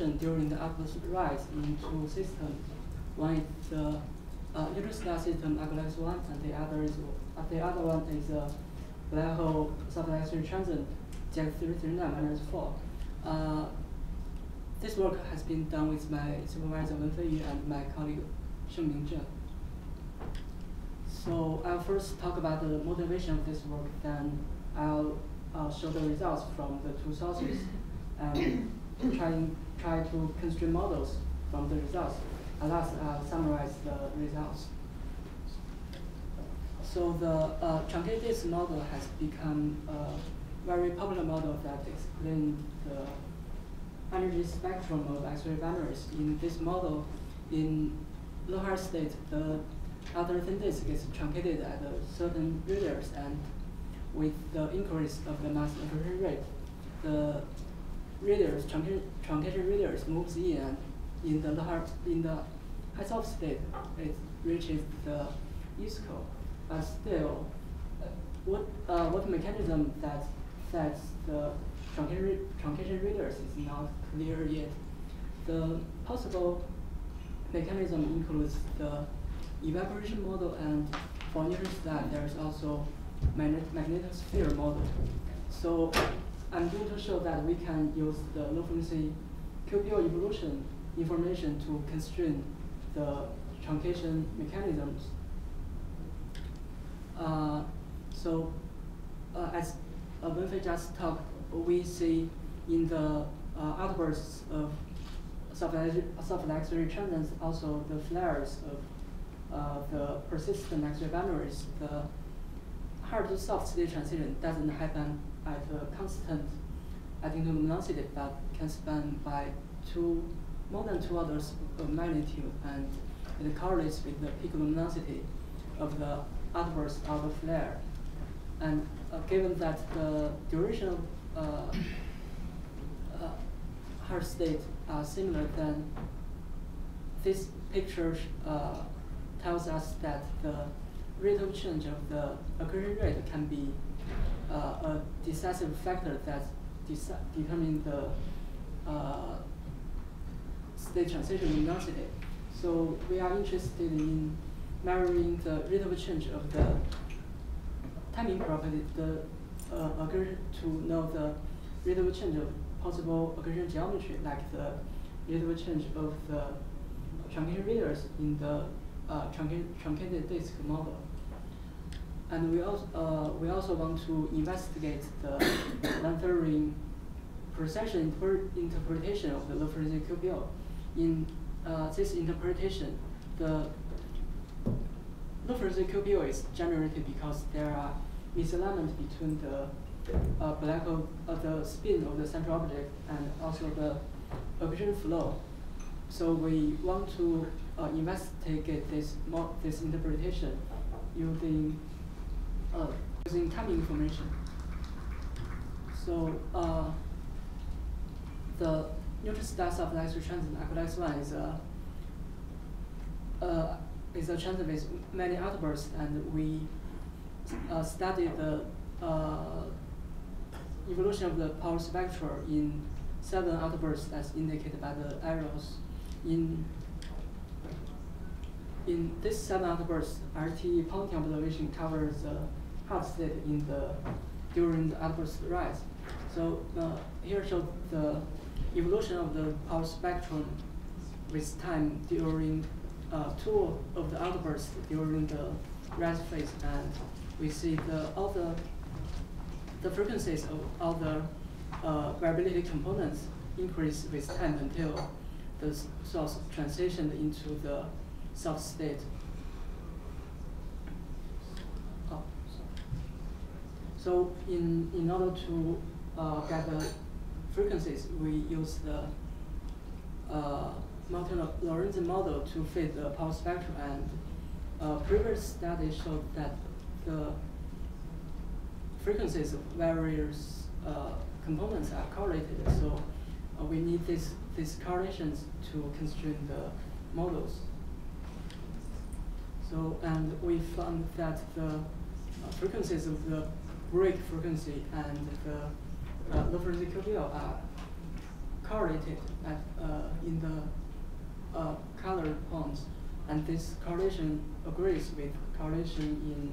evolution during the outburst rise in two systems. One is the neutral system Aql X1, and the other one is a black hole soft-X-ray transit JX339-4. This work has been done with my supervisor Wenda Zhang and my colleague Ming Zhang. So I'll first talk about the motivation of this work, then I'll show the results from the two sources and try to constrain models from the results. And last, I'll summarize the results. So the truncated disk model has become a very popular model that explains the energy spectrum of X-ray binaries. In this model, in low Hart state, the outer thin disk is truncated at a certain radius, and with the increase of the mass accretion rate, the radius, truncation radius moves in, and in the high soft state, it reaches the ISCO. But still, what mechanism that sets the truncation radius is not clear yet. The possible mechanism includes the evaporation model, and for neutron star, there is also magnetosphere model. So I'm going to show that we can use the low frequency QPO evolution information to constrain the truncation mechanisms. As Wenda just talked, we see in the outbursts of soft X-ray transits also the flares of the persistent X-ray binaries. The hard to soft state transition doesn't happen at a constant adding luminosity, but can span by more than 2 orders of magnitude, and it correlates with the peak luminosity of the outburst of the flare. And given that the duration of hard state are similar, then this picture tells us that the rate of change of the accretion rate can be a decisive factor that determines the state transition luminosity. So we are interested in measuring the rate of change of the timing property, to know the rate of change of possible accretion geometry, like the rate of change of the truncation radius in the truncated disk model. And we also want to investigate the Lanthering precession interpretation of the low frequency QPO. In this interpretation, the low frequency QPO is generated because there are misalignment between the black hole, the spin of the central object, and also the accretion flow. So we want to investigate this interpretation using timing information. So the neutron star soft X-ray transit Aql X1 is a transit with many outbursts, and we studied the evolution of the power spectra in 7 outbursts as indicated by the arrows. In this 7 outbursts, RXTE Ponting observation covers the hard state during the outburst rise. So here shows the evolution of the power spectrum with time during 2 of the outbursts during the rise phase, and we see all the frequencies of all the variability components increase with time until the source transitioned into the soft state. So in order to get the frequencies, we use the Martin-Lorenzen model to fit the power spectrum, and previous studies showed that the frequencies of various components are correlated. So we need these correlations to constrain the models. So, and we found that the frequencies of the break frequency and the low frequency QPO are correlated at, in the color points, and this correlation agrees with correlation in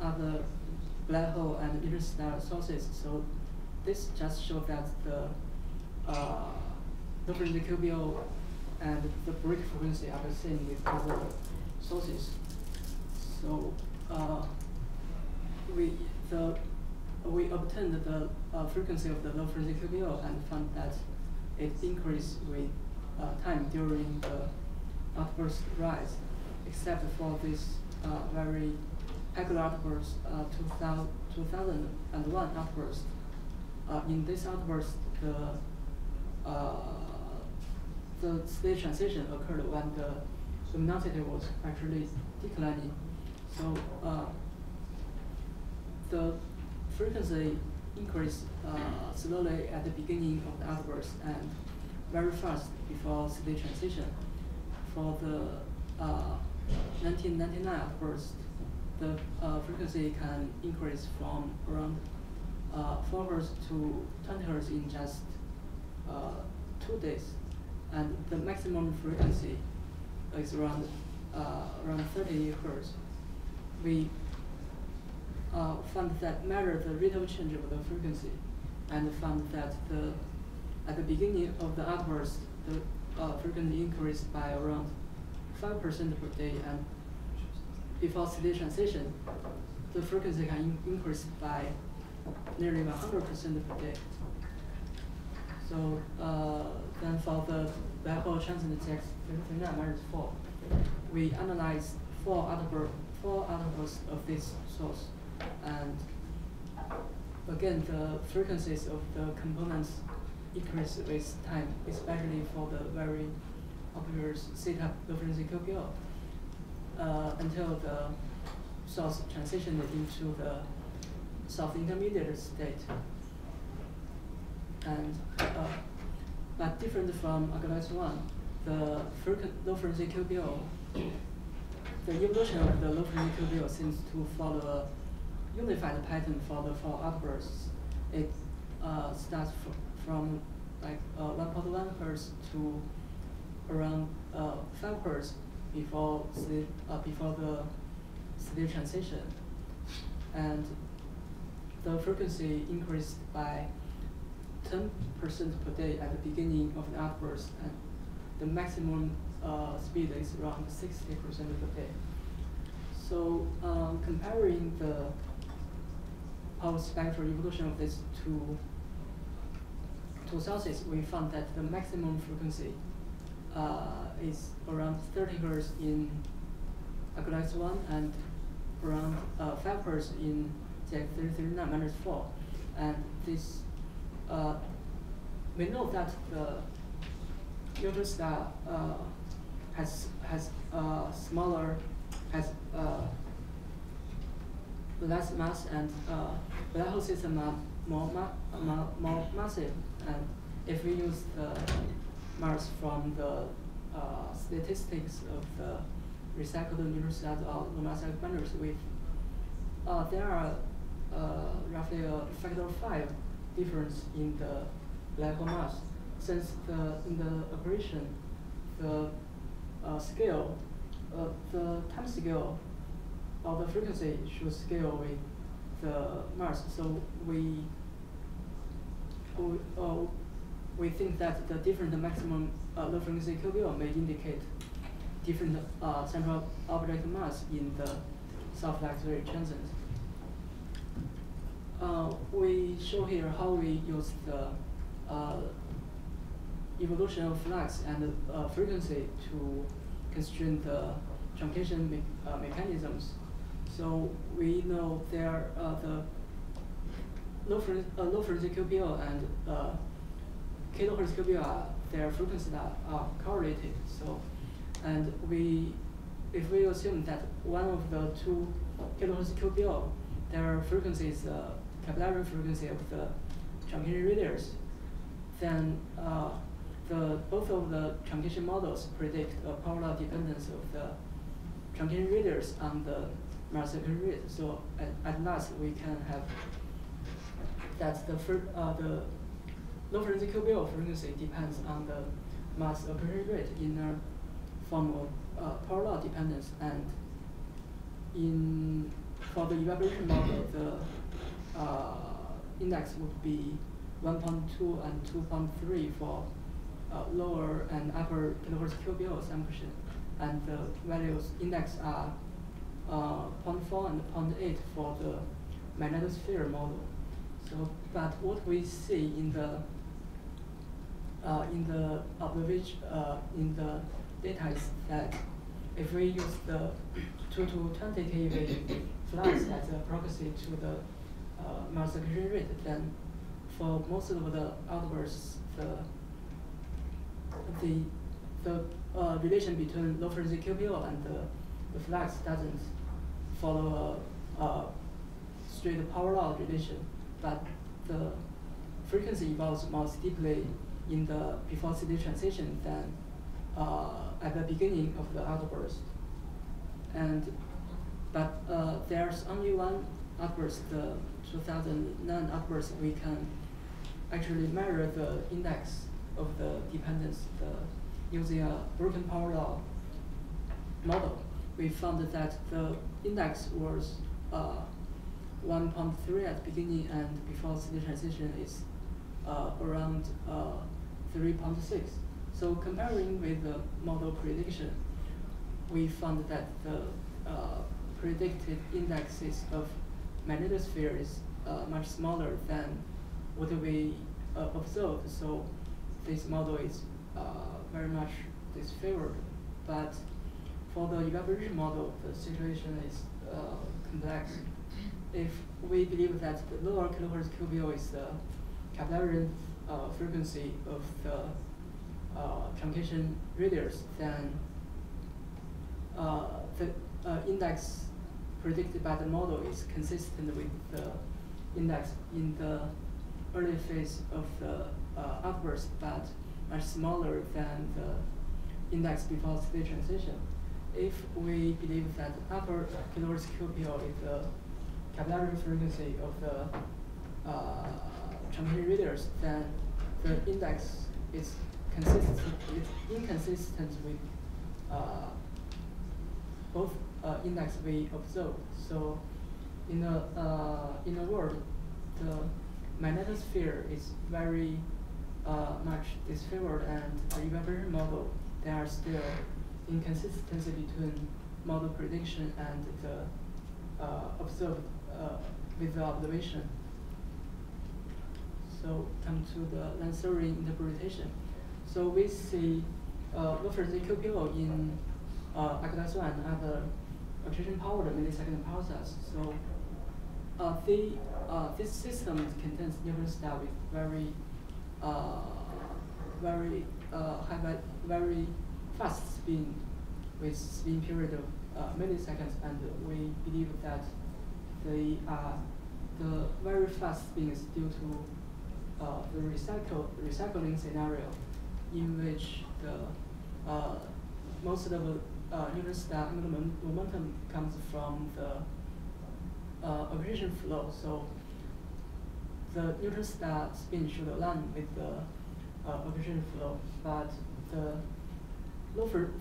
other black hole and interstellar sources. So this just shows that the low frequency QPO and the break frequency are the same with other sources. So we obtained the frequency of the low frequency QPO and found that it increased with time during the outburst rise, except for this very Aql outburst, 2001 outburst. In this outburst, the state transition occurred when the luminosity was actually declining. So the frequency increased slowly at the beginning of the outburst and very fast before state transition. For the 1999 outburst, the frequency can increase from around 4 Hz to 20 Hz in just 2 days, and the maximum frequency is around 30 Hz. We found that measured the rate of change of the frequency, and found that at the beginning of the outburst, the frequency increased by around 5% per day, and before state transition, the frequency can increase by nearly 100% per day. So then for the black hole transit X-39-4, we analyzed four outbursts of this source, and again the frequencies of the components increase with time, especially for the very obvious theta low frequency QPO, until the source transitioned into the soft intermediate state. And but different from Aql X1, the low frequency QPO, the evolution of the low frequency QPO seems to follow a unified pattern for the four outbursts. It starts from like 1.1 Hz to around 5 Hz before the state transition, and the frequency increased by 10% per day at the beginning of the outburst, and the maximum speed is around 60% per day. So comparing the power spectral evolution of these two sources, we found that the maximum frequency is around 30 Hz in Aql X1 and around 5 Hz in ZX-39-4. And this, we know that the neutron star has less mass, and black hole systems are more massive. And if we use the mass from the statistics of the recycled neutron stars or low mass boundaries, there are roughly a factor of 5 difference in the black hole mass. Since in the operation, the scale, the time scale of the frequency should scale with the mass. So we think that the different maximum low frequency QPO may indicate different central object mass in the soft X-ray transit. We show here how we use the evolution of flux and frequency to constrain the truncation mechanisms. So we know there the low frequency QPO and kilohertz QPO, their frequencies are correlated. So, and if we assume that one of the two kilohertz QPO, their frequency is capillary frequency of the truncation radius, then both of the truncation models predict a power law dependence of the truncation radius on the mass circular rate. So at last we can have that the low frequency QPO frequency depends on the mass occurrence rate in a form of power law dependence, and for the evaporation model, the index would be 1.2 and 2.3 for lower and upper kilohertz QPO assumption, and the values index are 0.4 and 0.8 for the magnetosphere model. So, but what we see in the observation in the data is that if we use the 2 to 20 keV flux as a proxy to the mass occurrence rate, then for most of the outbursts, the relation between low frequency QPO and the flux doesn't follow a straight power law relation, but the frequency evolves more steeply in the before CD transition than at the beginning of the outburst. But there's only one outburst, the 2009 outburst. We can actually measure the index of the dependence using a broken power law model. We found that the index was 1.3 at the beginning, and before CD transition is around 3.6. So comparing with the model prediction, we found that the predicted indexes of magnetosphere is much smaller than what we observed. So this model is very much disfavored. But for the evaporation model, the situation is complex. If we believe that the lower kilohertz QPO is the capillary frequency of the truncation radius, then the index predicted by the model is consistent with the index in the early phase of the outburst, but much smaller than the index before CD transition. If we believe that upper kilohertz QPO is the capillary frequency of the truncation radius, then the index is inconsistent with both index we observed. So in a word, the magnetosphere is very much disfavored, and the evaporation model, there are still inconsistency between model prediction and the observed with the observation. So come to the length theory interpretation. So we see low frequency QPO in Aql X and other accretion powered millisecond pulses. So this system contains neutron star with very fast spin, with spin period of milliseconds, and we believe that the very fast spin is due to the recycling scenario, in which the most of the neutron star angular momentum comes from the accretion flow. So the neutron star spin should align with the accretion flow, but the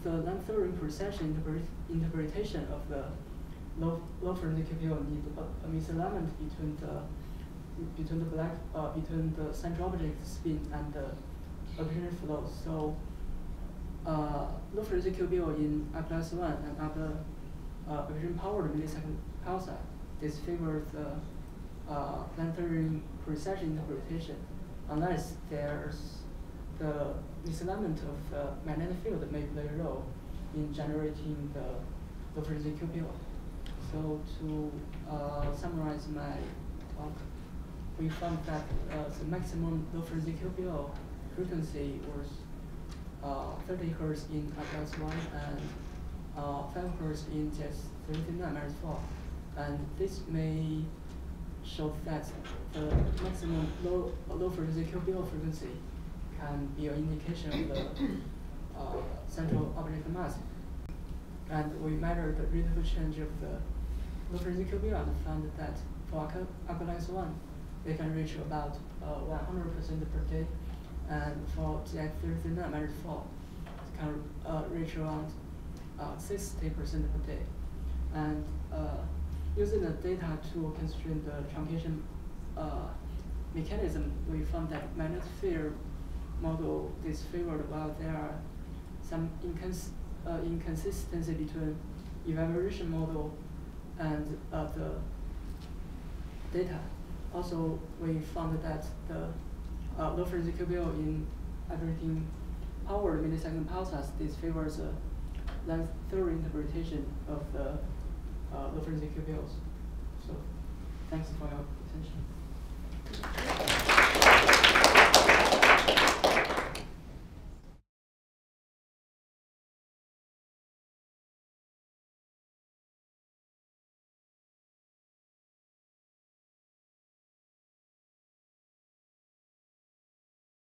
length theory precession interpretation of the low frequency QPO need a misalignment between the central object spin and the accretion flow. So low frequency QPO in Aql X and other accretion powered millisecond pulsar disfavors the length theory precession interpretation, unless there's the misalignment of the magnetic field may play a role in generating the low frequency QPO. So to summarize my talk, we found that the maximum low frequency QPO frequency was 30 Hz in Aql X and 5 Hz in JS39-4, and this may show that the maximum low frequency QPO frequency can be an indication of the central object mass. And we measured the rate of change of the low frequency QPO and found that for Aql X, they can reach about 100% per day, and for GX39 managed flow, it can reach around 60% per day. And using the data to constrain the truncation mechanism, we found that magnetic field model disfavored while there are some inconsistency between evaluation model and the data. Also, we found that the low frequency QPO in averaging power millisecond pulses disfavors the length theory interpretation of the low frequency QPOs. So, thanks for your attention.